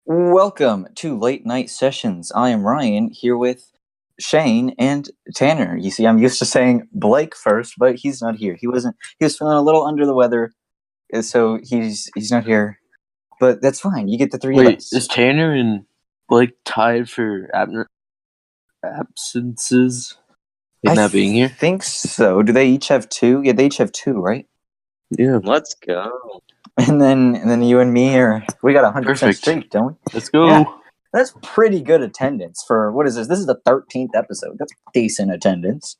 Welcome to Late Night Sessions. I am Ryan here with Shane and Tanner. You see, I'm used to saying Blake first, but he's not here. He was feeling a little under the weather, so he's not here. But that's fine. You get the three of Wait, us. is Tanner and Blake tied for absences? In not being here? I think so. Do they each have two? Yeah, they each have two, right? Yeah. Let's go. And then you and me we got 100% Perfect. streak, don't we? Let's go. Yeah. That's pretty good attendance for, what is this? This is the 13th episode. That's decent attendance.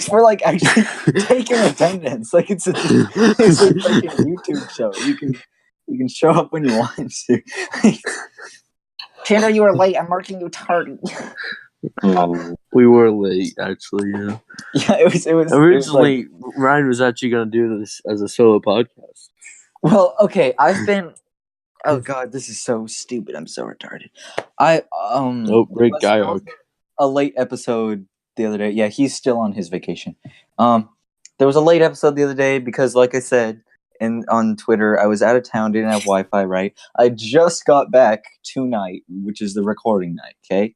We're like actually taking attendance. Like it's a freaking YouTube show. You can show up when you want to. Tanner, you were late. I'm marking you tardy. We were late, actually. Yeah. Yeah, it was. Originally, Ryan was actually going to do this as a solo podcast. Well, okay. I've been. Oh God, this is so stupid. I'm so retarded. Great guy. A late episode the other day. Yeah, he's still on his vacation. There was a late episode the other day because, like I said, on Twitter, I was out of town, didn't have Wi-Fi. Right, I just got back tonight, which is the recording night. Okay.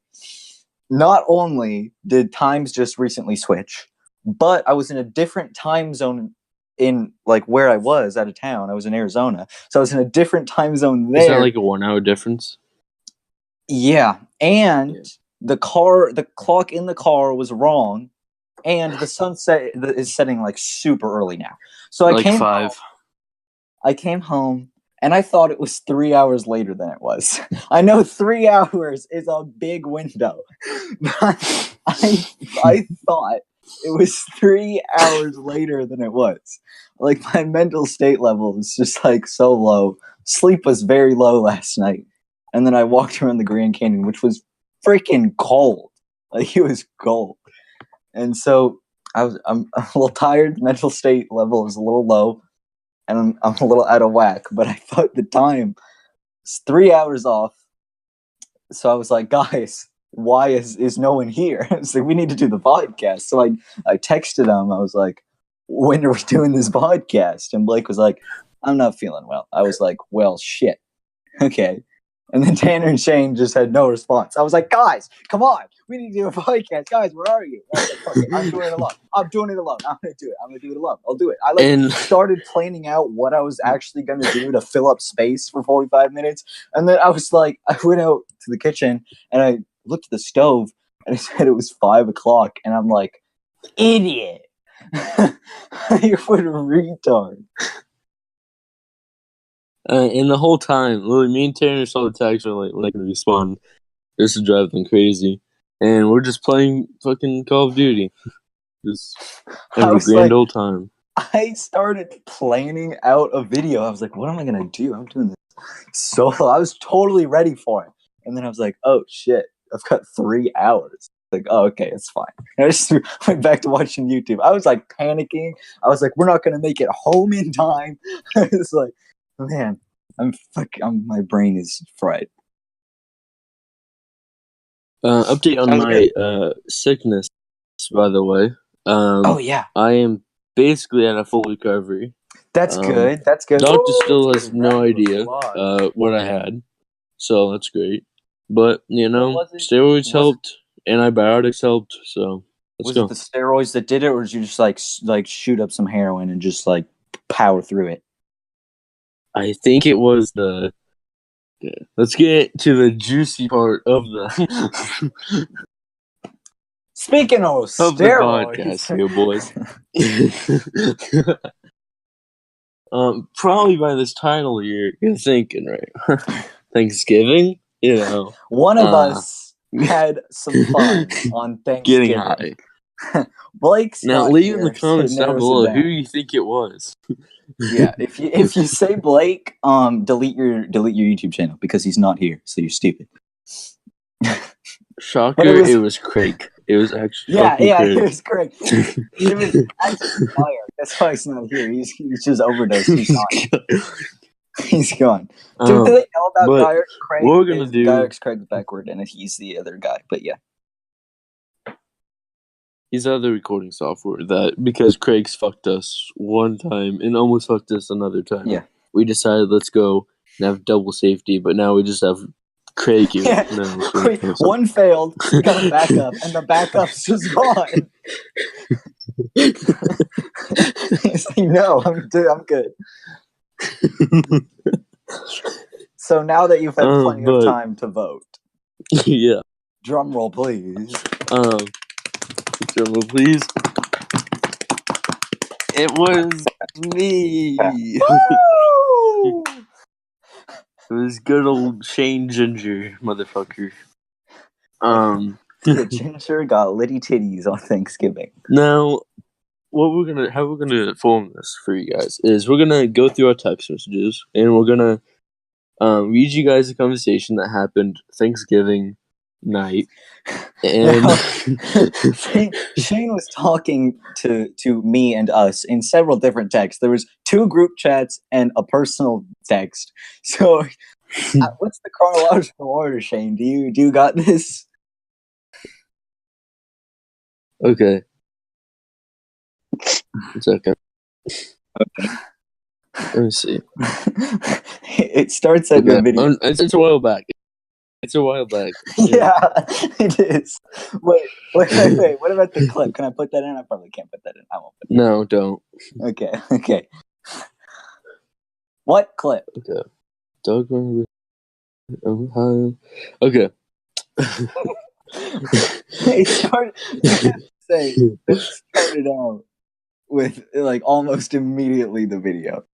Not only did times just recently switch, but I was in a different time zone in like where I was out of town. I was in Arizona, so I was in a different time zone there. Is that like a 1 hour difference? Yeah, and the clock in the car was wrong, and the sunset is setting like super early now. So I came 5. I came home. And I thought it was 3 hours later than it was. I know 3 hours is a big window. But I thought it was 3 hours later than it was. Like, my mental state level was just, like, so low. Sleep was very low last night. And then I walked around the Grand Canyon, which was freaking cold. Like, it was cold. And so I'm a little tired. Mental state level is a little low. And I'm a little out of whack, but I thought the time was 3 hours off. So I was like, guys, why is no one here? I was like, we need to do the podcast. So I texted him. I was like, when are we doing this podcast? And Blake was like, I'm not feeling well. I was like, well, shit. Okay. And then Tanner and Shane just had no response. I was like, guys, come on. We need to do a podcast. Guys, where are you? I was like, fuck it. I'm doing it alone. I'm doing it alone. I'm going to do it. I'm going to do it alone. I'll do it. I started planning out what I was actually going to do to fill up space for 45 minutes. And then I was like, I went out to the kitchen and I looked at the stove and it said it was 5 o'clock. And I'm like, idiot. You're a retard. And the whole time, literally, me and Tanner saw the text and like respond. This is driving them crazy. And we're just playing fucking Call of Duty. Just having a grand old time. I started planning out a video. I was like, what am I going to do? I'm doing this solo. I was totally ready for it. And then I was like, oh, shit. I've got 3 hours. Like, oh, okay, it's fine. And I just went back to watching YouTube. I was like panicking. I was like, we're not going to make it home in time. I was like, man, my brain is fried. Update on my sickness, by the way. Oh, yeah. I am basically at a full recovery. That's good. That's good. Doctor still has no idea what I had, so that's great. But, steroids helped, antibiotics helped, so let's go. Was it the steroids that did it, or did you just, like shoot up some heroin and just, like, power through it? I think it was the... Yeah. Let's get to the juicy part of the... Speaking of steroids... the podcast here, boys. Probably by this title you're thinking, right? Thanksgiving? One of us had some fun on Thanksgiving. Getting high. Blake's now leave in the comments down below who you think it was. Yeah, if you say Blake, delete your YouTube channel because he's not here, so you're stupid. Shocker! It was Craig. It was actually Craig. It was Craig. It was actually fire. That's why he's not here. He's just overdosed. He's not. He's gone. Do they know about Guyer's Craig? What we're gonna do? Guyer's Craig backward, and he's the other guy. But yeah. He's other recording software because Craig's fucked us one time and almost fucked us another time. Yeah. We decided let's go and have double safety, but now we just have Craig here. Yeah. No, Wait, one failed, so we got a backup, and the backup's just gone. He's like, no, I'm good. So now that you've had plenty of time to vote, yeah. Drum roll, please. Drum roll, please. It was me. It was good old Shane Ginger, motherfucker. The ginger got litty titties on Thanksgiving. Now, how we're gonna form this for you guys is we're gonna go through our text messages and we're gonna read you guys a conversation that happened Thanksgiving night. And Shane was talking to me and us in several different texts. There was 2 group chats and a personal text. So, what's the chronological order, Shane? Do you got this? Okay. It's okay. Let me see. It starts at the video. It's a while back. It's a while back. Yeah, it is. Wait. What about the clip? Can I put that in? I probably can't put that in. I won't put that in. No, don't. Okay. What clip? Okay. Doug Ohio. Okay. It started out with like almost immediately the video.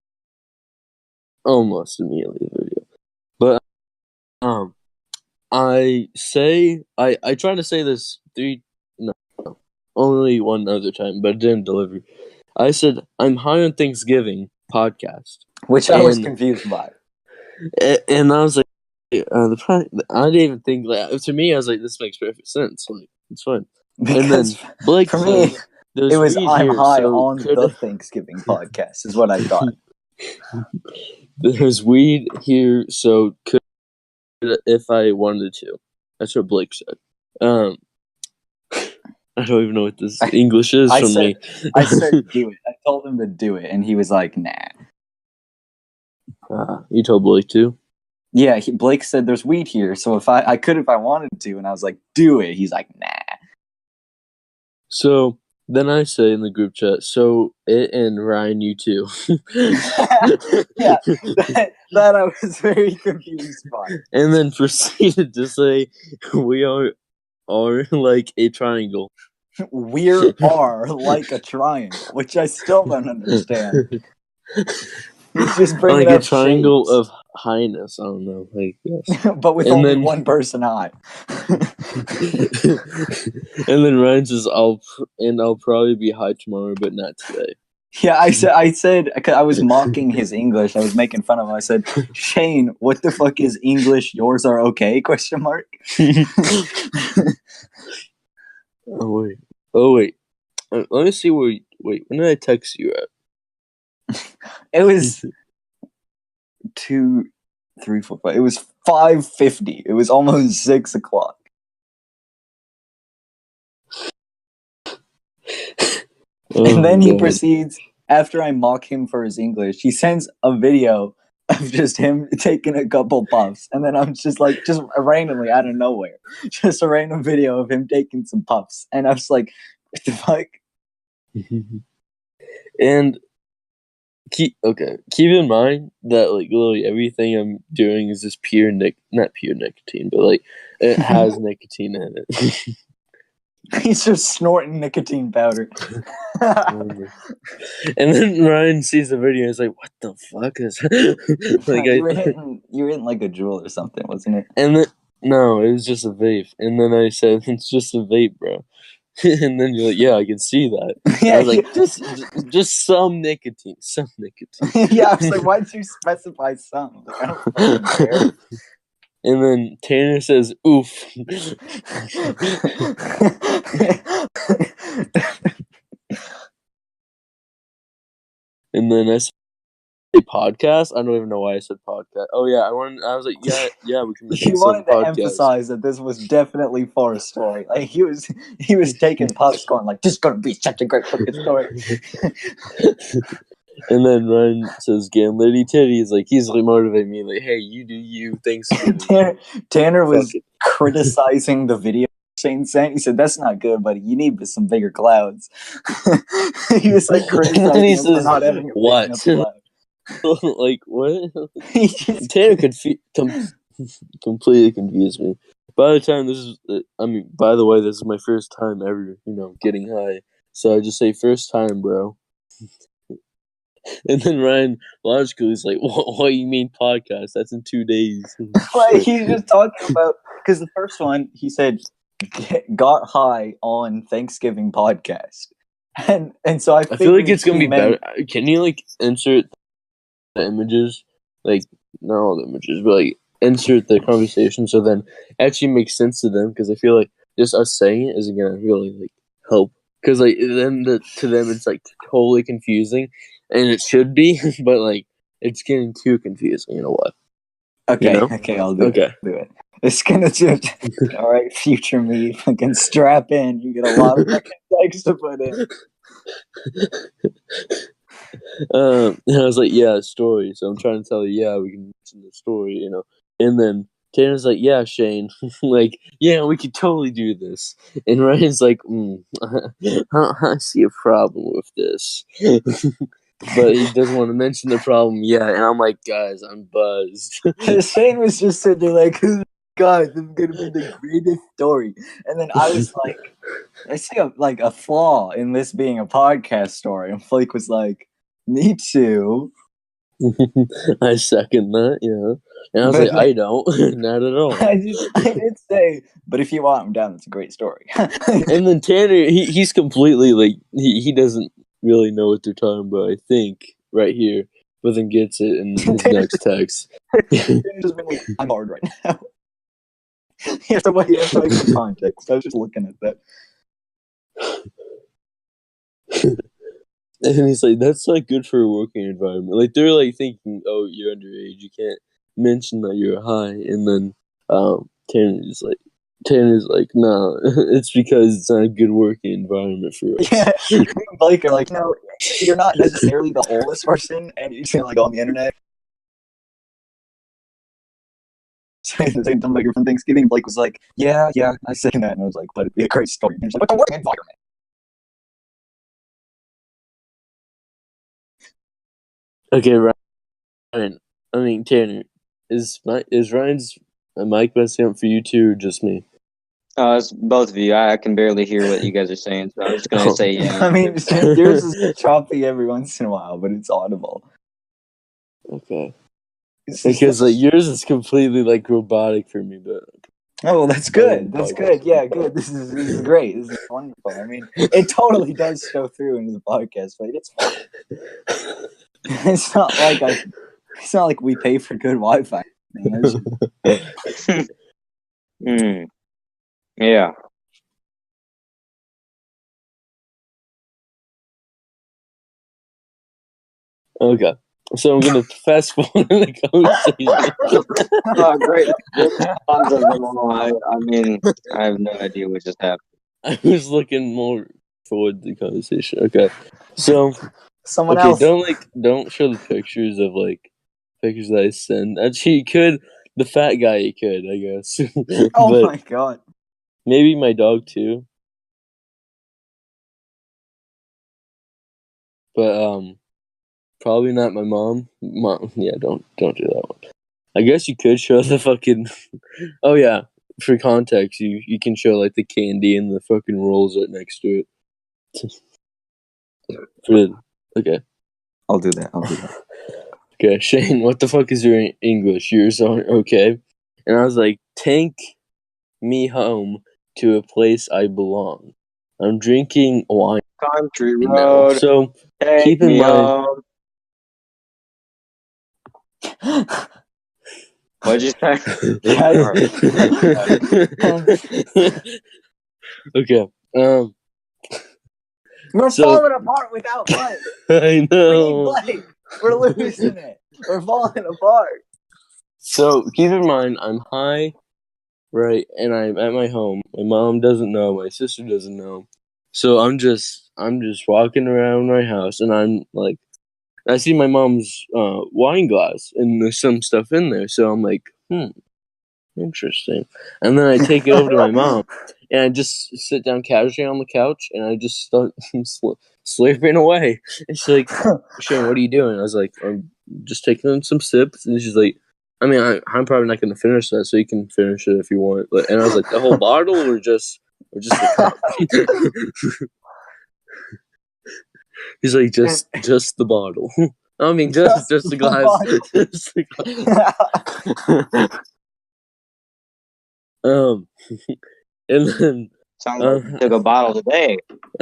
Almost immediately the video. But I try to say this only one other time, but it didn't deliver. I said I'm high on Thanksgiving podcast, which I was confused by, and I was like, I didn't even think that. To me, I was like, this makes perfect sense. Like, it's fine. Because and then Blake for me, it was I'm high on the Thanksgiving podcast, is what I thought. There's weed here, so could if I wanted to. That's what Blake said. I don't even know what this English is from me. I said do it. I told him to do it, and he was like, nah. You told Blake too? Yeah, Blake said there's weed here, so if I could if I wanted to, and I was like, do it. He's like, nah. So then I say in the group chat, so it and Ryan, you too. Yeah, that I was very confused by. And then proceeded to say, we are like a triangle. We are like a triangle, which I still don't understand. He's just bringing like up a triangle shapes. of highness. I don't know, I guess. But with only one person high. And then Ryan says, I'll probably be high tomorrow, but not today. Yeah, I said I was mocking his English. I was making fun of him. I said, Shane, what the fuck is English? Yours are okay? ? Oh wait. Let me see when did I text you at? It was 2, 3, 4, 5. It was 5:50. It was almost 6 o'clock. And then he proceeds, after I mock him for his English, he sends a video of just him taking a couple puffs. And then I'm just randomly out of nowhere, just a random video of him taking some puffs. And I was like, what the fuck? And keep in mind that like literally everything I'm doing is just not pure nicotine, but like it has nicotine in it. He's just snorting nicotine powder. And then Ryan sees the video and he's like, what the fuck is like you were hitting like a jewel or something, wasn't it? And then no, it was just a vape. And then I said, it's just a vape, bro. And then you're like, yeah, I can see that. Yeah, I was like, just some nicotine. Yeah, I was like, why'd you specify some? Like, I don't fucking care. And then Tanner says, oof. And then I said, podcast? I don't even know why I said podcast. Oh yeah, I was like, yeah, we can make You wanted to emphasize that this was definitely for a story. Like he was taking puffs, going like, "This is gonna be such a great fucking story." And then Ryan says, "Gan Liddy Titty." He's like, he's like motivating me, like, "Hey, you do you. Thanksgiving." Tanner was Fuck it. criticizing the video Shane sent. He said, "That's not good, buddy. You need some bigger clouds." He was like And then criticizing he us for says, not having a big "What?" enough cloud. Like what? He just Tanner completely confused me. By the time this is, by the way, this is my first time ever, getting high. So I just say first time, bro. And then Ryan logically is like, "What you mean podcast? That's in 2 days." like he's just talking about because the first one he said got high on Thanksgiving podcast, and so I I feel like figured it's gonna he be meant better. Can you like insert the images, like not all the images, but like insert the conversation so then it actually makes sense to them? Because I feel like just us saying it isn't gonna really like help. Because like then to them it's like totally confusing, and it should be, but like it's getting too confusing. You know what? okay, I'll do it. It's gonna just all right, future me, fucking strap in. You get a lot of fucking text to put in. And I was like, "Yeah, story." So I'm trying to tell you, "Yeah, we can mention the story," And then Tanner's like, "Yeah, Shane, like, yeah, we could totally do this." And Ryan's like, "I see a problem with this," but he doesn't want to mention the problem yet. And I'm like, "Guys, I'm buzzed." Shane was just sitting there like, "Guys, this is gonna be the greatest story." And then I was like, "I see a flaw in this being a podcast story." And Flake was like, "Me too." I second that, yeah. And I was like, "I don't, not at all." I did say, but if you want, I'm down. It's a great story. And then Tanner, he's completely like he doesn't really know what they're talking about. I think right here, but then gets it in his next text. Just been like, I'm hard right now. You have to make some context. I was just looking at that. And he's like, "That's like good for a working environment." Like they're like thinking, "Oh, you're underage. You can't mention that you're high." And then Tanner's like, "No, it's because it's not a good working environment for us." Yeah, Blake are like, no, you're not necessarily the oldest person, and you can like on the internet. Saying something about your fun Thanksgiving. Blake was like, yeah, I second that, and I was like, but it'd be a great story. And he's like, but the work environment. Okay, Ryan. I mean Tanner. Is Ryan's mic messing up for you too, or just me? It's both of you. I can barely hear what you guys are saying, so I'm just gonna say yeah. I mean, yours is choppy every once in a while, but it's audible. Okay. Because like yours is completely like robotic for me, but oh, well, that's good. That's good. Yeah, good. This is great. This is wonderful. I mean, it totally does show through into the podcast, but it's fine. It's not like we pay for good Wi-Fi. Yeah. Okay. So I'm gonna fast forward the conversation. Oh, great. I mean, I have no idea what just happened. I was looking more forward to the conversation. Okay. So someone else. Don't show the pictures of like pictures that I send. Actually you could. The fat guy you could, I guess. Oh my god. Maybe my dog too. But probably not my mom. Yeah, don't do that one. I guess you could show the fucking. Oh yeah, for context, you can show like the candy and the fucking rolls right next to it. Okay. I'll do that. Okay, Shane, what the fuck is your English? Yours are okay. And I was like, "Take me home to a place I belong. I'm drinking wine Country now." road. So keep in mind. What'd you say? Okay. We're falling apart without Blake. I know. We need Blake. We're losing it. We're falling apart. So keep in mind, I'm high, right? And I'm at my home. My mom doesn't know. My sister doesn't know. So I'm just walking around my house, and I'm like, I see my mom's wine glass, and there's some stuff in there. So I'm like, interesting. And then I take it over to my mom, and I just sit down casually on the couch, and I just start slurping away. And she's like, Shane, what are you doing? I was like, I'm just taking some sips. And she's like, I mean, I'm probably not going to finish that, so you can finish it if you want. And I was like, the whole bottle or just the cup? He's like, just the bottle. I mean, just the glass. Just the glass. And then Sounds like you took a bottle today.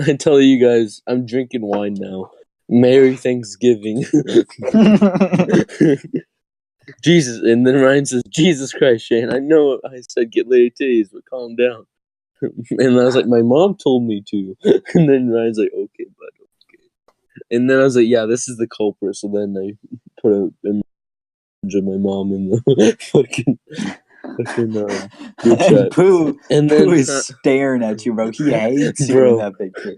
I tell you guys, I'm drinking wine now. Merry Thanksgiving. Jesus, and then Ryan says, Jesus Christ, Shane, I know I said get lady titties, but calm down. And I was like, my mom told me to. And then Ryan's like, okay, bud, okay. And then I was like, yeah, this is the culprit. So then I put an image of my mom in the fucking group chat. Pooh Then is staring at you, bro. He hates you in that picture.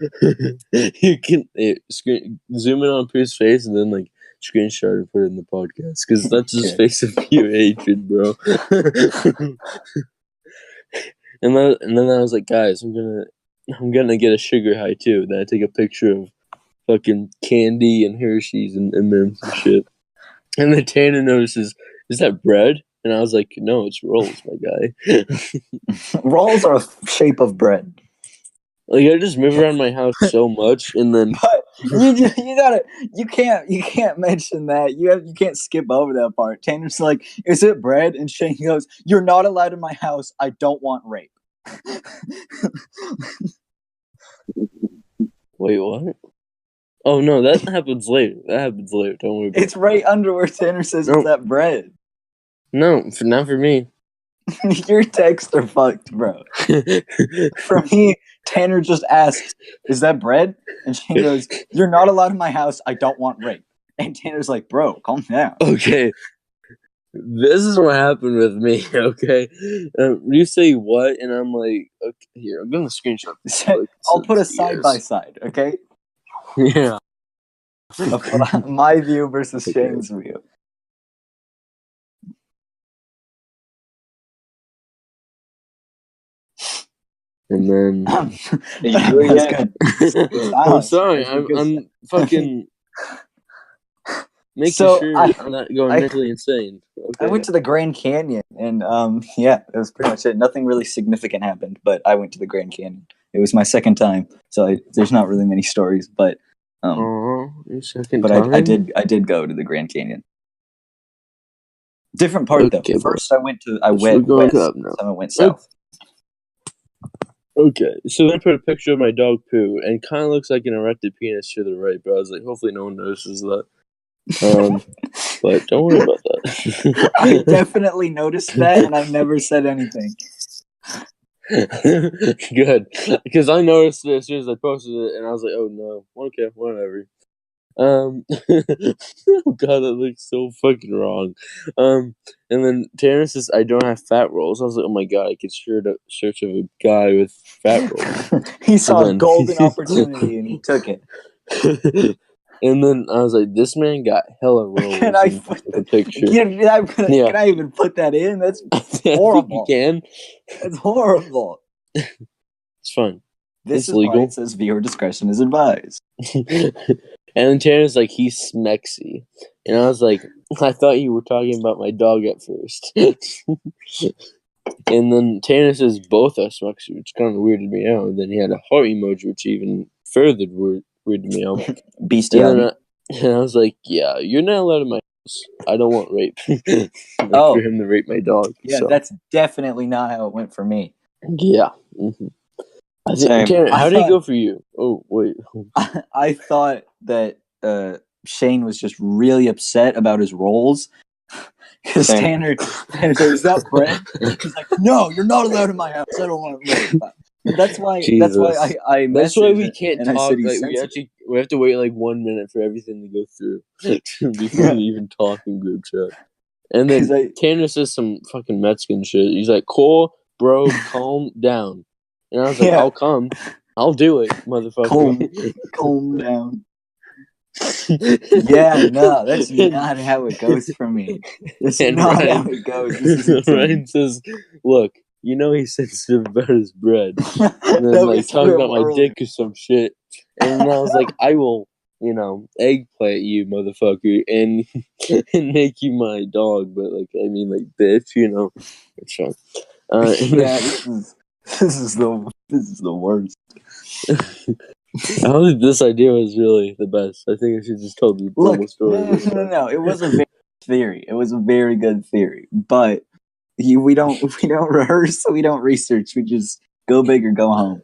You can zoom in on Pooh's face and then like screenshot and put it in the podcast because that's his face of pure hatred, bro. and then I was like, guys, I'm gonna get a sugar high too. Then I take a picture of fucking candy and Hershey's and M&M's and shit. And then Tanner notices, is that bread? And I was like, no, it's rolls, my guy. Rolls are a shape of bread. Like I just move around my house so much, and then but you can't mention that. You can't skip over that part. Tanner's like, is it bread? And Shane goes, you're not allowed in my house. I don't want rape. Wait, what? Oh no, that happens later. Don't worry about it. It's right under where Tanner says No. Is that bread? No, not for me. Your texts are fucked, bro. For me, Tanner just asks, is that bread? And Shane goes, you're not allowed in my house. I don't want rape. And Tanner's like, bro, calm down. Okay. This is what happened with me, okay? You say what, and I'm like, okay, here, I'm going to screenshot this. I'll put a side-by-side, okay? Yeah. I'll put my view versus Shane's view. And then I'm sorry, I'm fucking making sure I'm not going mentally insane. Okay. I went to the Grand Canyon, and yeah, that was pretty much it. Nothing really significant happened, but I went to the Grand Canyon. It was my second time, so there's not really many stories, but your second but time? I did go to the Grand Canyon. Different part though. First, I went west, so I went south. Okay, so then I put a picture of my dog Pooh, and kind of looks like an erected penis to the right, but I was like, hopefully no one notices that. But don't worry about that. I definitely noticed that, and I never said anything. Good, because I noticed it as soon as I posted it, and I was like, oh no, okay, whatever. Oh god, that looks so fucking wrong. And then Tanner says, I don't have fat rolls. I was like, oh my god, I could search of a guy with fat rolls. He saw a golden opportunity and he took it. And then I was like, this man got hella rolls. Can I put the picture? Can I even put that in? That's horrible. You can. That's horrible. It's fine. This is legal. why it says viewer discretion is advised. And then Tanner's like, he's smexy. And I was like, I thought you were talking about my dog at first. And then Tanner says both are smexy, which kind of weirded me out. And then he had a heart emoji, which even further weirded me out. Bestiality. And I was like, yeah, you're not allowed in my house. I don't want rape. For him to rape my dog. Yeah, that's definitely not how it went for me. Yeah. Mm-hmm. Tanner, how did it go for you? Oh, wait. I thought that Shane was just really upset about his rolls. Because Tanner said, is that bread? He's like, no, you're not allowed in my house. I don't want to. That's why I That's why we can't talk. We have to wait like 1 minute for everything to go through before we even talk in group chat. And then Tanner says some fucking Mexican shit. He's like, cool, bro, calm down. And I was like, I'll come. I'll do it, motherfucker. Calm down. Yeah, no, that's not how it goes for me. That's And not Ryan, how it goes. This is insane. Ryan says, "Look, you know he's sensitive about his bread." And then No, like we said talking it about my earlier. dick or some shit. And then I was like, I will, eggplant you, motherfucker, and and make you my dog. But like, I mean, like, bitch, it's fine. And Yeah, then, this is the worst. I don't think this idea was really the best. I think I should just tell the Look, normal story. no. It was a very good theory. It was a very good theory, but we don't rehearse, we don't research. We just go big or go home.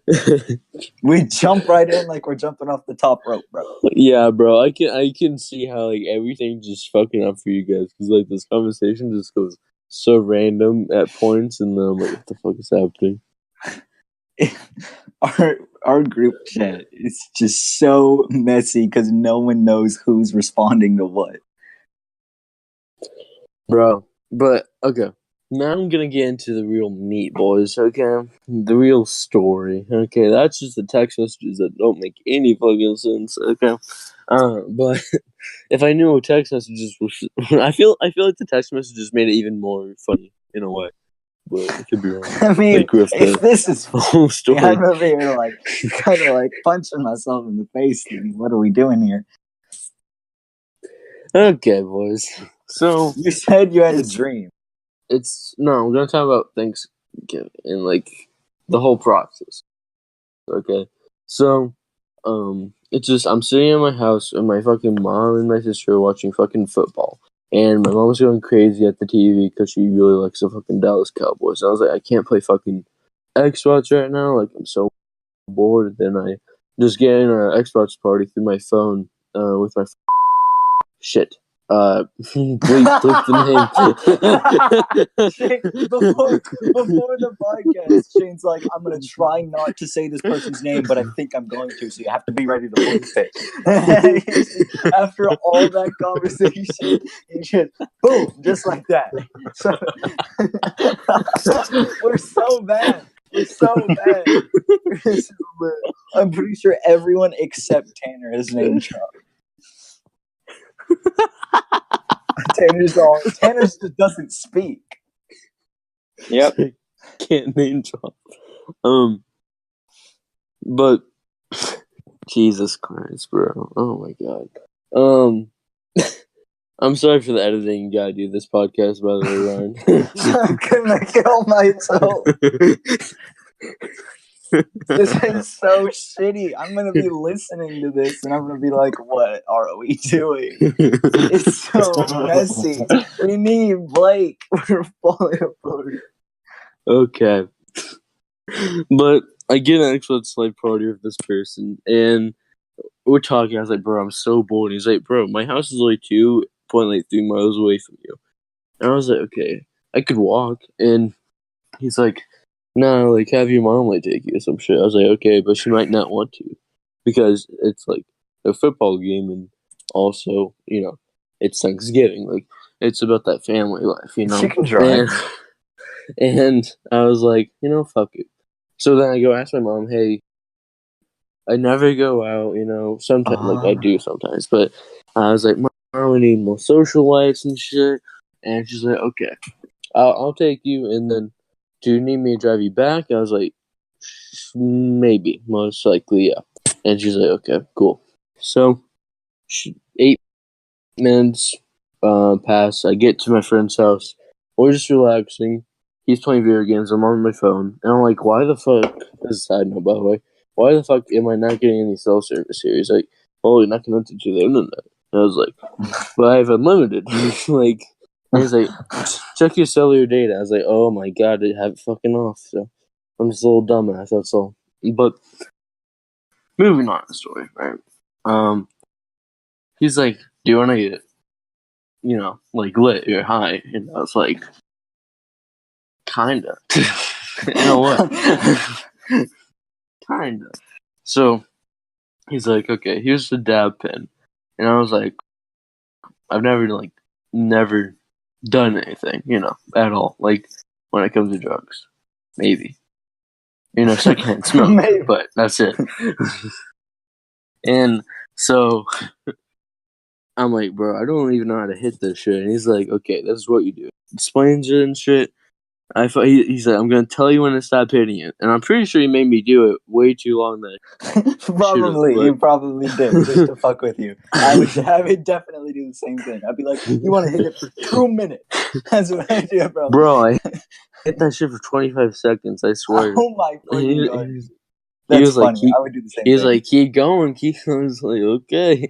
We jump right in like we're jumping off the top rope, bro. Yeah, bro, I can see how like everything's just fucking up for you guys because like this conversation just goes so random at points, and then I'm like, what the fuck is happening? Our group chat is just so messy because no one knows who's responding to what. Bro, but okay. Now I'm gonna get into the real meat, boys, okay? The real story. Okay, that's just the text messages that don't make any fucking sense, okay? But if I knew what text messages were I feel like the text messages made it even more funny in a way. But I could be wrong. I mean, Like with if this is the whole story. I'm over here like kind of like punching myself in the face. What are we doing here? Okay, boys. So You said you had a dream. I'm gonna talk about Thanksgiving and like the whole process. Okay. So it's just I'm sitting in my house and my fucking mom and my sister are watching fucking football. And my mom's going crazy at the TV because she really likes the fucking Dallas Cowboys. And I was like, I can't play fucking Xbox right now. Like, I'm so bored. Then I just get in an Xbox party through my phone with my shit. Bleep the name. Before the podcast, Shane's like, I'm gonna try not to say this person's name, but I think I'm going to, so you have to be ready to bleep it. After all that conversation, you just boom, just like that. So, we're so bad. We're so bad. I'm pretty sure everyone except Tanner has name dropped. Tanner just doesn't speak. Yep. Can't name drop. But Jesus Christ, bro. Oh my god. I'm sorry for the editing you gotta do this podcast, by the way, Ryan. I'm gonna kill myself. This is so shitty. I'm gonna be listening to this and I'm gonna be like, what are we doing? It's so messy. We need Blake. We're falling apart. Okay. But I get an Xbox slave party with this person and we're talking. I was like, bro, I'm so bored. He's like, bro, my house is only 2.3 miles away from you. And I was like, okay, I could walk. And he's like, no, like, have your mom, like, take you or some shit. I was like, okay, but she might not want to. Because it's, like, a football game and also, it's Thanksgiving. Like, it's about that family life, She can drive. And I was like, fuck it. So then I go ask my mom, hey, I never go out, sometimes, like, I do sometimes. But I was like, Mom, we need more social lights and shit. And she's like, okay, I'll take you. And then, do you need me to drive you back? I was like, maybe, most likely, yeah. And she's like, okay, cool. So, 8 minutes pass. I get to my friend's house. We're just relaxing. He's playing video games. I'm on my phone. And I'm like, why the fuck? This is a side note, by the way. Why the fuck am I not getting any cell service here? He's like, oh, you're not connected to the internet. And I was like, but I have unlimited. Like, and he's like, check your cellular data. I was like, oh my god, I have it fucking off. So I'm just a little dumbass, that's all. But moving on to the story, right? He's like, do you want to get, like lit or high? And I was like, kinda. You know what? Kinda. So he's like, okay, here's the dab pen. And I was like, I've never done anything, at all. Like, when it comes to drugs. Maybe. Secondhand smoke. Maybe. But that's it. And so I'm like, bro, I don't even know how to hit this shit. And he's like, okay, this is what you do. Explains it and shit. He's like, I'm gonna tell you when to stop hitting it, and I'm pretty sure he made me do it way too long. Probably, you probably did, just to fuck with you. I would definitely do the same thing. I'd be like, you want to hit it for 2 minutes? That's what I do, bro. Bro, I hit that shit for 25 seconds. I swear. Oh my fucking god. He That's was like, funny. I would do the same thing. He was like, keep going, keep going. I was like, okay.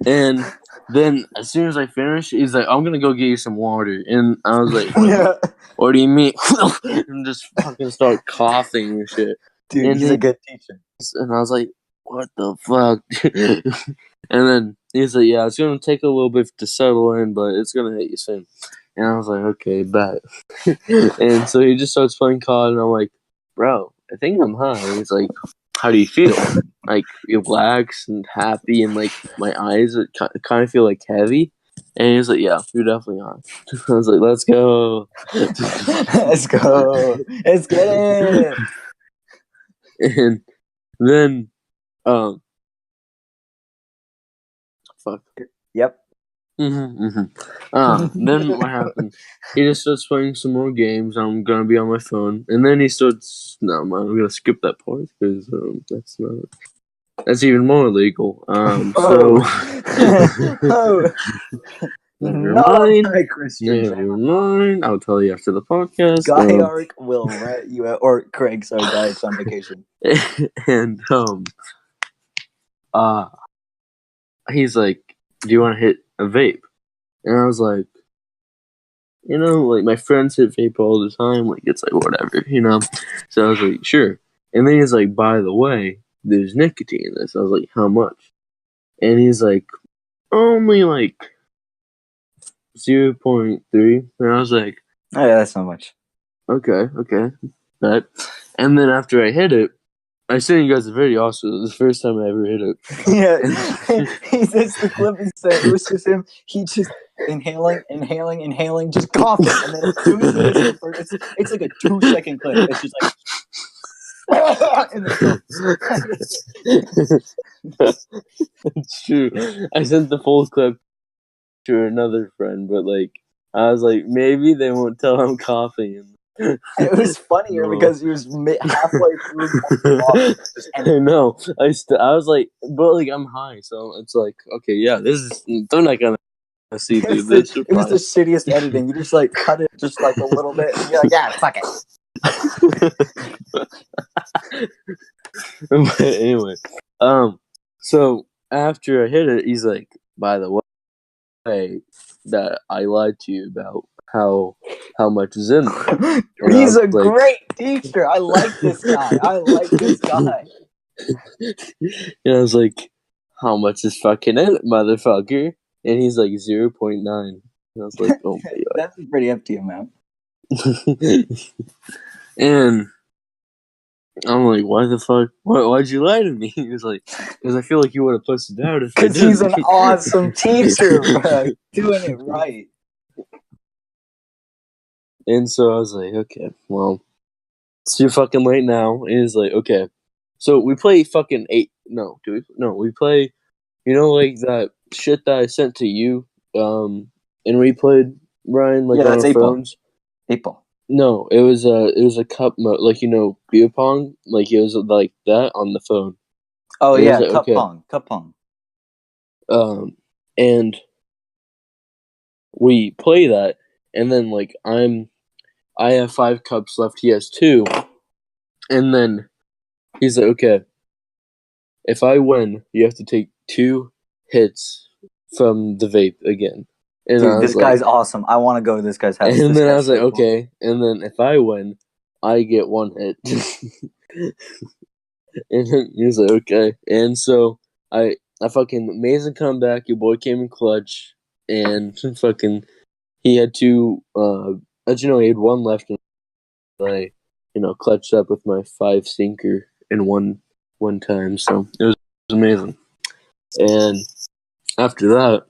And then as soon as I finished, he's like, I'm gonna go get you some water. And I was like, what do you mean? And just fucking start coughing and shit. Dude, and he's a good teacher. And I was like, what the fuck? And then he's like, yeah, it's gonna take a little bit to settle in, but it's gonna hit you soon. And I was like, okay, bet. And so he just starts playing COD, and I'm like, bro, I think I'm high. And he's like, how do you feel? Like, relaxed and happy, and like my eyes kind of feel like heavy. And he was like, yeah, you're definitely high. I was like, let's go. Let's go. Let's get it. And then, fuck. Yep. Then what happened? He just starts playing some more games. I'm gonna be on my phone, and then he starts. No, I'm gonna skip that part because that's even more illegal. So. Oh. Never Not mind. Christian. Never mind. I'll tell you after the podcast. Guy Ark will rat you out, or Craig. Sorry, Guy Ark's on vacation. And he's like, "Do you want to hit a vape?" And I was like, like my friends hit vape all the time. Like it's like whatever, So I was like, sure. And then he's like, by the way, there's nicotine in this. I was like, how much? And he's like, only like 0.3. And I was like, oh yeah, that's not much. Okay. But, and then after I hit it, I sent you guys a video also. It was the first time I ever hit it. Yeah, it's the clip he said. It was just him. He just inhaling, just coughing, and then as soon as he hits it first, it's like a 2-second clip. It's just like. It's true. I sent the full clip to another friend, but like I was like, maybe they won't tell I'm coughing. It was funnier because he was halfway through. I know. I was like, but like I'm high, so it's like, okay, yeah, they're not gonna see it was this. the shittiest editing. You just like cut it just like a little bit, and you're like, yeah, fuck it. But anyway, so after I hit it, he's like, by the way, that I lied to you about how much is in there. He's a great teacher. I like this guy. And I was like, how much is fucking in it, motherfucker? And he's like 0.9. And I was like, oh my god. That's a pretty empty amount. And I'm like, why the fuck? Why'd you lie to me? He was like, because I feel like you would have pushed it out. Because he's an awesome teacher, bro. Doing it right. And so I was like, okay, well, it's too fucking late now. And he's like, okay. So we play fucking we play, like that shit that I sent to you, and we played, Ryan, like on our phones. 8-ball. No, it was a cup mode, like beer pong, like it was like that on the phone. Oh yeah, cup pong. And we play that, and then like I have 5 cups left. He has 2, and then he's like, okay, if I win, you have to take 2 hits from the vape again. And dude, this guy's awesome. I want to go to this guy's house. And then I was like, okay. And then if I win, I get 1 hit. And then he was like, okay. And so I fucking amazing comeback. Your boy came in clutch, and fucking he had 2. As you know, he had 1 left, and I clutched up with my 5 sinker in one time. So it was amazing. And after that,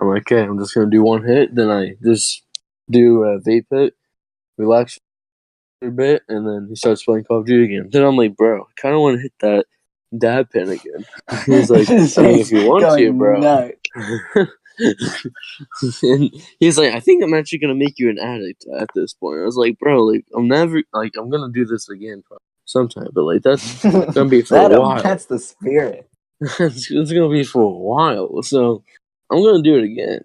I'm like, okay, I'm just gonna do 1 hit. Then I just do a vape hit, relax for a bit, and then he starts playing Call of Duty again. Then I'm like, bro, I kind of want to hit that dab pen again. He's like, I mean, if you want to, bro. Nuts. And he's like, I think I'm actually gonna make you an addict at this point. I was like, bro, like I'm never like I'm gonna do this again sometime, but like that's gonna be for a while. That's the spirit. it's gonna be for a while, so I'm gonna do it again.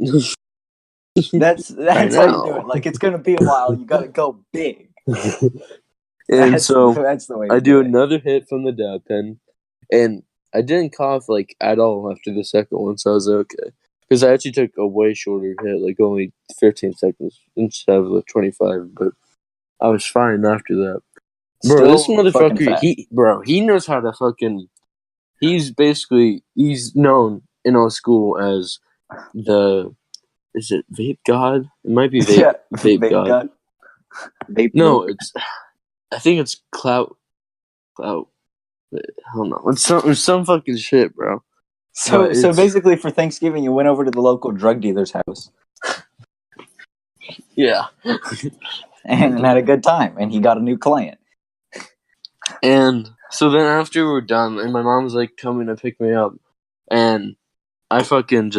That's Right how you now. do it. Like it's gonna be a while. You gotta go big. And That's the way. I do another hit from the dab pen, and I didn't cough like at all after the second one, so I was okay. Because I actually took a way shorter hit, like only 15 seconds instead of like 25, but I was fine after that. Bro, this motherfucker, he knows how to fucking. He's known in our school as is it Vape God? It might be Vape God. No, I think it's Clout. I don't know. It's some fucking shit, bro. So basically, for Thanksgiving, you went over to the local drug dealer's house. Yeah. And had a good time, and he got a new client. And so then after we were done, and my mom was like coming to pick me up, and I fucking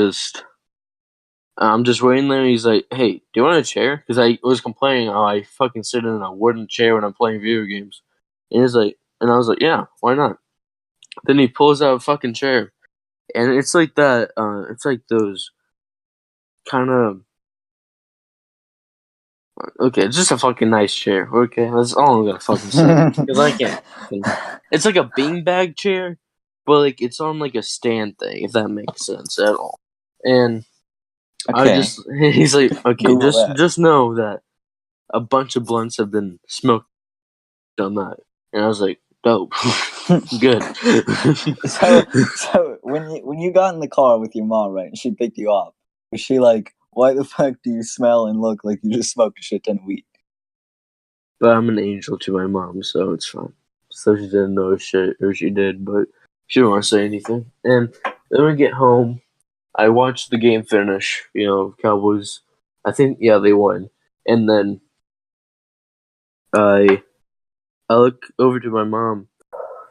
I'm just waiting there. And he's like, "Hey, do you want a chair?" Because I was complaining how I fucking sit in a wooden chair when I'm playing video games. And he's like, and I was like, "Yeah, why not?" Then he pulls out a fucking chair, and it's like that. It's like those kind of. Okay, it's just a fucking nice chair. Okay, that's all I'm gonna fucking say. Because I can't. It's like a beanbag chair, but like it's on like a stand thing, if that makes sense at all. And he's like, okay, just know that a bunch of blunts have been smoked on that. And I was like, dope, good. So when you got in the car with your mom, right, and she picked you up, was she like, why the fuck do you smell and look like you just smoked a shit ton of weed? But I'm an angel to my mom, so it's fine. So she didn't know shit, or she did, but she didn't want to say anything. And then we get home. I watched the game finish. Cowboys. I think they won. And then I look over to my mom,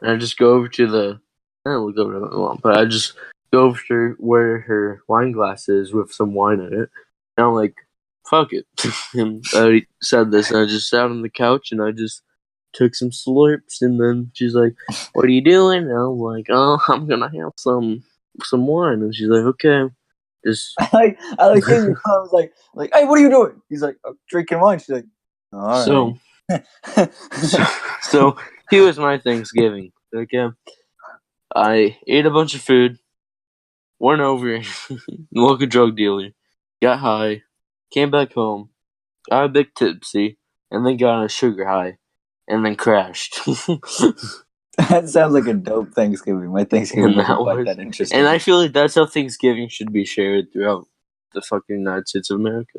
and I just go over to I don't look over to my mom, but I just go over to where her wine glass is with some wine in it, and I'm like, fuck it. And I already said this, and I just sat on the couch, and I just took some slurps, and then she's like, what are you doing? And I'm like, oh, I'm gonna have some wine. And she's like, okay. I like him. Your mom was like, hey, what are you doing? He's like, I'm drinking wine. She's like, all right. So here was my Thanksgiving. Okay, I ate a bunch of food, went over local drug dealer, got high, came back home, got a bit tipsy, and then got on a sugar high, and then crashed. That sounds like a dope Thanksgiving. My Thanksgiving wasn't quite that interesting. And I feel like that's how Thanksgiving should be shared throughout the fucking United States of America.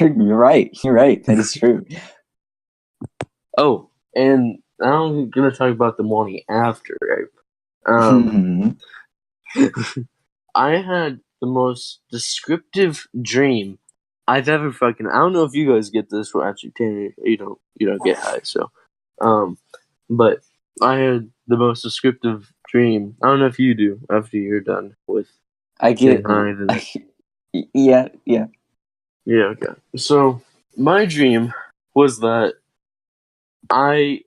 You're right. You're right. That is true. Oh, and I'm gonna talk about the morning after, right? I had the most descriptive dream I've ever fucking. I don't know if you guys get this. Well, actually, Tanner, you don't get high, so. But I had the most descriptive dream. I don't know if you do after you're done with. I get it. Yeah. Yeah. Okay. So my dream was that I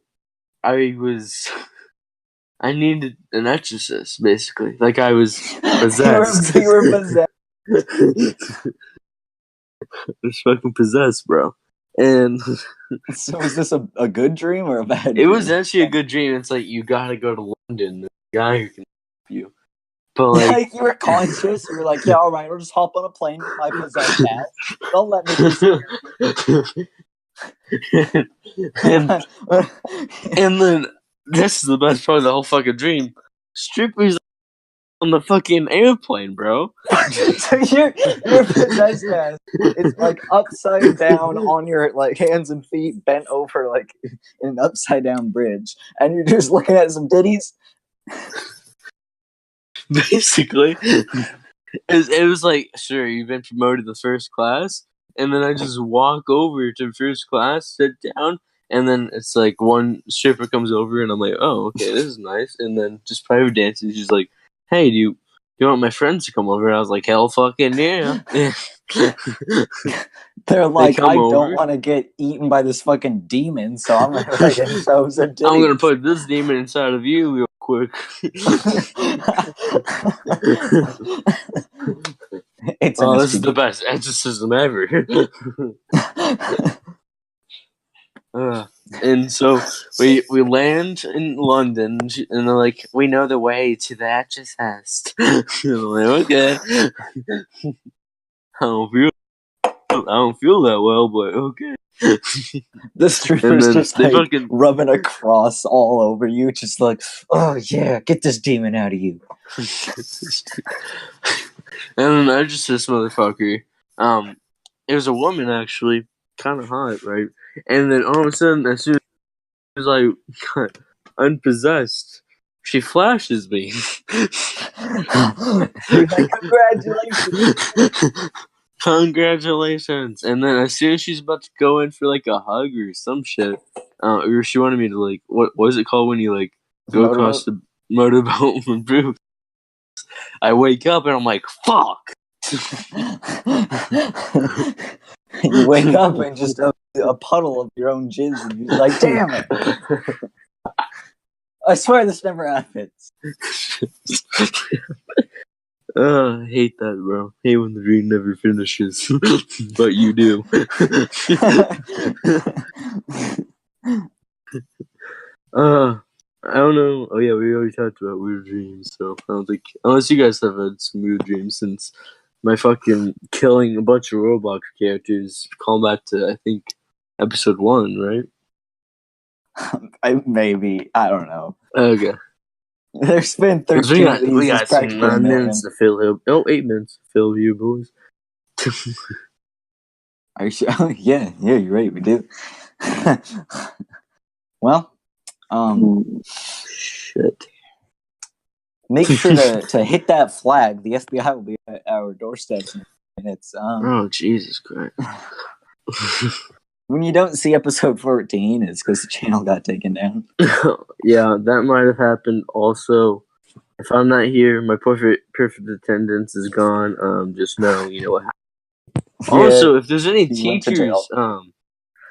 needed an exorcist, basically. Like I was possessed. You were possessed. I was fucking possessed, bro. And so was this a good dream or a bad dream? It was actually a good dream. It's like you gotta go to London. The guy who can help you. But like you were conscious, you were like, yeah, all right, we'll just hop on a plane with my possessed ass. Don't let me and then this is the best part of the whole fucking dream. Strippers on the fucking airplane, bro. So your possessed ass is like upside down on your like hands and feet, bent over like in an upside down bridge, and you're just looking at some titties. Basically, it was like, sure, you've been promoted to first class, and then I just walk over to first class, sit down, And then it's like one stripper comes over, and I'm like, oh, okay, this is nice. And then just private dancing, she's like, hey, do you want my friends to come over? And I was like, hell fucking yeah. They're like, come I don't over. want to get eaten by this fucking demon, so I'm gonna fucking show some titties. I'm gonna put this demon inside of you real quick. It's this is the best exorcism ever. And so we land in London, and they're like, we know the way to the exorcist. I'm like, okay. I don't feel that well, but okay. The strippers just they like fucking rubbing a cross all over you, just like, oh yeah, get this demon out of you. And then I just this motherfucker. It was a woman actually, kind of hot, right? And then all of a sudden, as soon as I got unpossessed, she flashes me. You're like, congratulations. Congratulations. And then as soon as she's about to go in for like a hug or some shit, or she wanted me to like, what is it called when you like go across the motorboat with Bruce? I wake up and I'm like, fuck. You wake up and just a puddle of your own jizz, and you're like, damn it. I swear this never happens. I hate that, bro. I hate when the dream never finishes. But you do. I don't know. Oh yeah, we already talked about weird dreams, so I don't think, unless you guys have had some weird dreams since my fucking killing a bunch of Roblox characters, call back to, I think, episode 1, right? Maybe. I don't know. Okay. There's been 13 of these. We got some 9 minutes to fill here. Oh, 8 minutes to fill here, boys. Are you sure? Yeah, you're right. We do. Well, shit. Make sure to hit that flag. The FBI will be at our doorsteps in minutes. Oh, Jesus Christ. When you don't see episode 14, it's because the channel got taken down. Yeah, that might have happened. Also, if I'm not here, my perfect attendance is gone. Just know, you know what happened. Yeah, also, if there's any teachers, or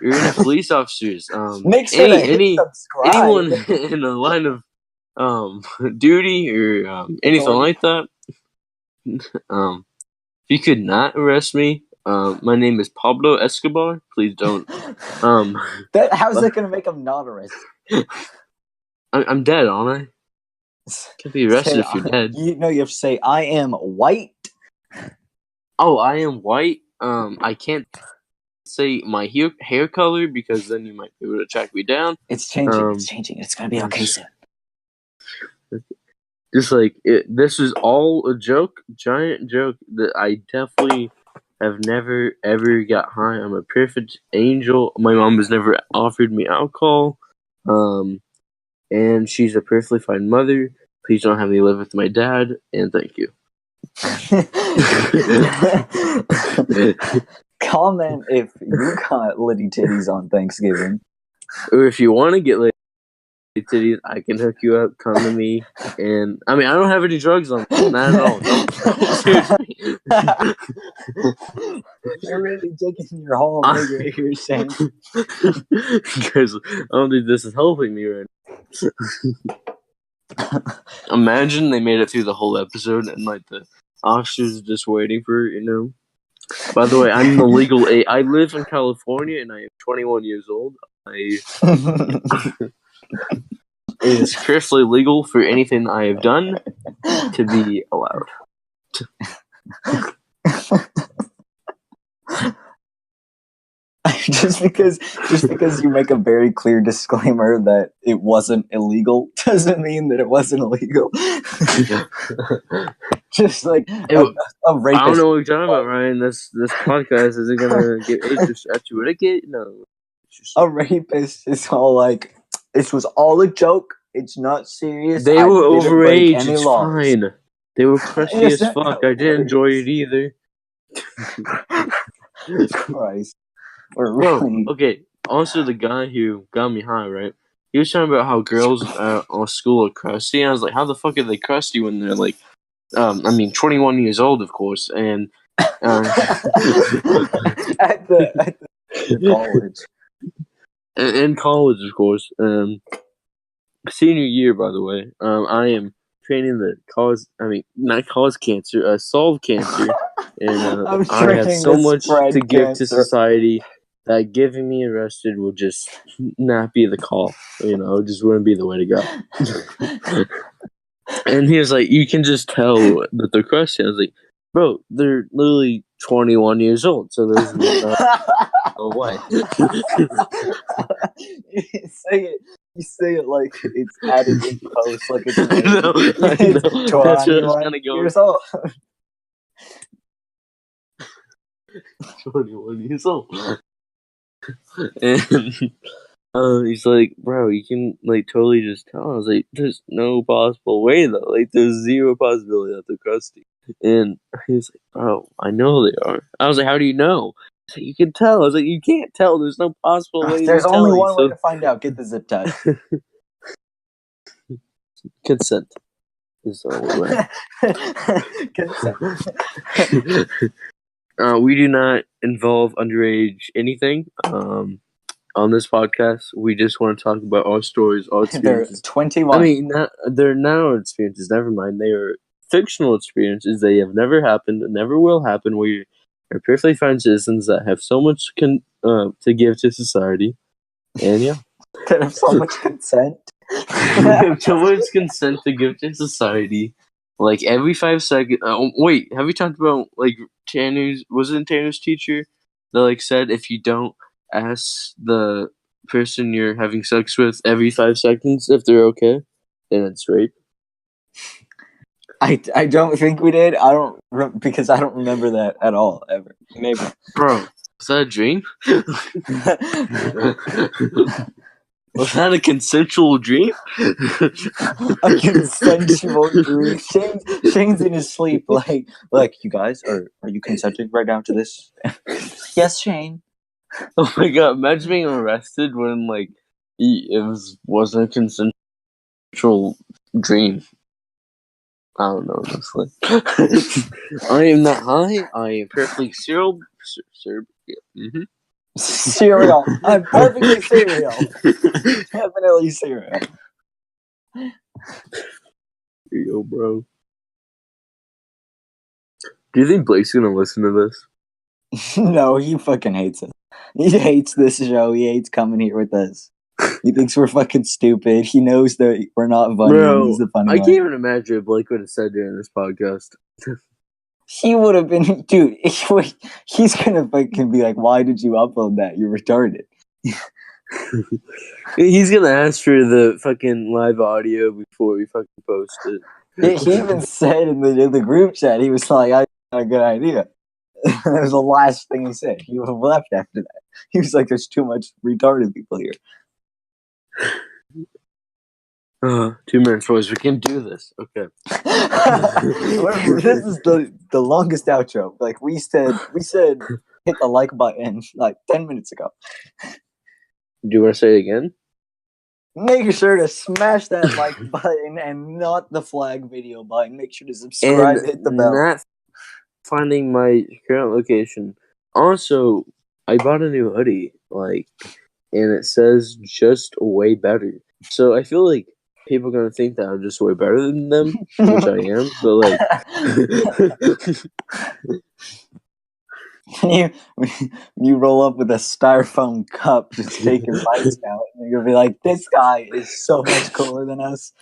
any police officers, make sure to hit subscribe. Anyone in the line of duty or anything like that, if you could not arrest me, my name is Pablo Escobar. Please don't. How's that gonna make him not arrested? I'm dead, aren't I? Can't be arrested if you're dead. You have to say, I am white. Oh, I am white. I can't say my hair color because then you might be able to track me down. It's changing. It's changing. It's gonna be okay soon. Just like this is all a joke, giant joke that I definitely have never ever got high. I'm a perfect angel. My mom has never offered me alcohol, and she's a perfectly fine mother. Please don't have me live with my dad, and thank you. Comment if you got litty titties on Thanksgiving, or if you want to get litty titties, I can hook you up. Come to me, and I mean, I don't have any drugs on me, not at all. Don't seriously. You're really digging your hole, nigga. You're saying, because I don't think this is helping me right now. Imagine they made it through the whole episode and like the officers just waiting for it, you know. By the way, I'm the legal age. I live in California and I am 21 years old. It is perfectly legal for anything I have done to be allowed. Just because you make a very clear disclaimer that it wasn't illegal doesn't mean that it wasn't illegal. Just like a rapist. I don't know what you're talking about, Ryan. This podcast isn't gonna get age etiquette. No. A rapist is all like, this was all a joke. It's not serious. They were overage. It's fine. They were crusty as fuck. I didn't enjoy it either. Christ. We're really... Okay. also the guy who got me high, right? He was talking about how girls on school are crusty. And I was like, how the fuck are they crusty when they're like, 21 years old, of course, and at the college. in college, of course. Senior year, by the way. I am training the not cause cancer, solve cancer, and I'm I have training so to much spread to give to cancer. society that getting me arrested will just not be the call. You know, it just wouldn't be the way to go. And he was like, you can just tell that they're crusty. I was like, bro, they're literally 21 years old, so there's no way. You say it like it's added in post, like it's I know. it's That's where I was 21 gonna go. years old. 21 years old. And he's like, bro, you can like totally just tell. I was like, there's no possible way though. Like, there's zero possibility that they're crusty. And he's like, bro, I know they are. I was like, how do you know? He's like, you can tell. I was like, you can't tell. There's no possible way. There's of only telling. one way to find out. Get the zip tie. Consent is the only way. Consent. We do not involve underage anything. On this podcast, we just want to talk about our stories, our They're experiences. 21. I mean, they're not our experiences. Never mind. They are fictional experiences. They have never happened, never will happen. We are perfectly fine citizens that have so much to give to society, and yeah, That have so much consent. we have so much consent to give to society. Like every 5 seconds. Wait, have we talked about like Tanner's? Was it Tanner's teacher that like said if you don't ask the person you're having sex with every 5 seconds if they're okay, then it's rape? I don't think we did. Because I don't remember that at all ever. Maybe. Bro, was that a dream? Was that a consensual dream? A consensual dream. Shane's in his sleep. Like you guys are you consenting right now to this? Yes, Shane. Oh my god! Imagine being arrested when like wasn't a consensual dream. I don't know, honestly. I am not high. I am perfectly cereal. Mm-hmm. Cereal. I'm perfectly cereal. Definitely cereal. Yo, bro. Do you think Blake's gonna listen to this? No, he fucking hates it. He hates this show. He hates coming here with us. He thinks we're fucking stupid. He knows that we're not funny. Bro, He's the funny I one. can't even imagine what Blake would have said during this podcast. He would have been, dude. He's gonna fucking be like, "Why did you upload that? You're retarded." He's gonna ask for the fucking live audio before we fucking post it. He even said in the group chat, he was like, "I got a good idea." That was the last thing he said. He would have left after that. He was like, "There's too much retarded people here." 2 minutes, boys. We can do this. Okay. This is the longest outro. Like we said, hit the like button like 10 minutes ago. Do you want to say it again? Make sure to smash that like button and not the flag video button. Make sure to subscribe, And hit the bell. not finding my current location. Also, I bought a new hoodie, and it says just way better. So I feel like people are gonna think that I'm just way better than them, which I am. But you roll up with a styrofoam cup, just taking bites out, and you're gonna be like, "This guy is so much cooler than us."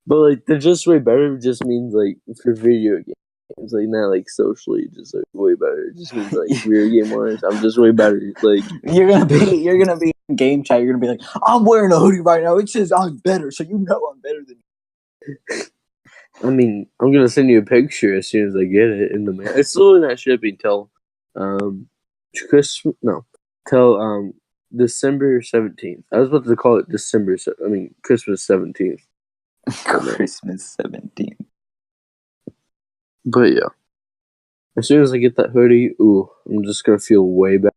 but they're just way better. Just means for video games. Like not socially, just way better. It just means video game wise, I'm just way better. You're gonna be in game chat. You're gonna be like, "I'm wearing a hoodie right now. It says I'm better, so you know I'm better than you." I mean, I'm gonna send you a picture as soon as I get it in the mail. It's still not shipping till till December 17th. I was about to call it Christmas 17th. Christmas 17th. But yeah, as soon as I get that hoodie, I'm just gonna feel way better.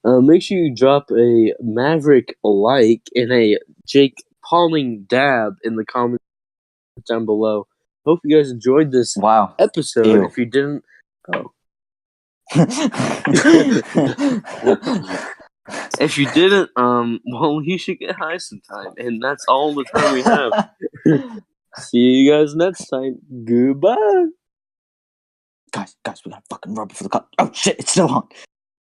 Make sure you drop a Maverick like and a Jake Palming dab in the comments down below. Hope you guys enjoyed this Wow. episode. Ew. If you didn't, if you didn't, well, you should get high sometime, and that's all the time we have. See you guys next time. Goodbye. Guys, we gotta fucking rub it for the cut. Oh shit, it's still on.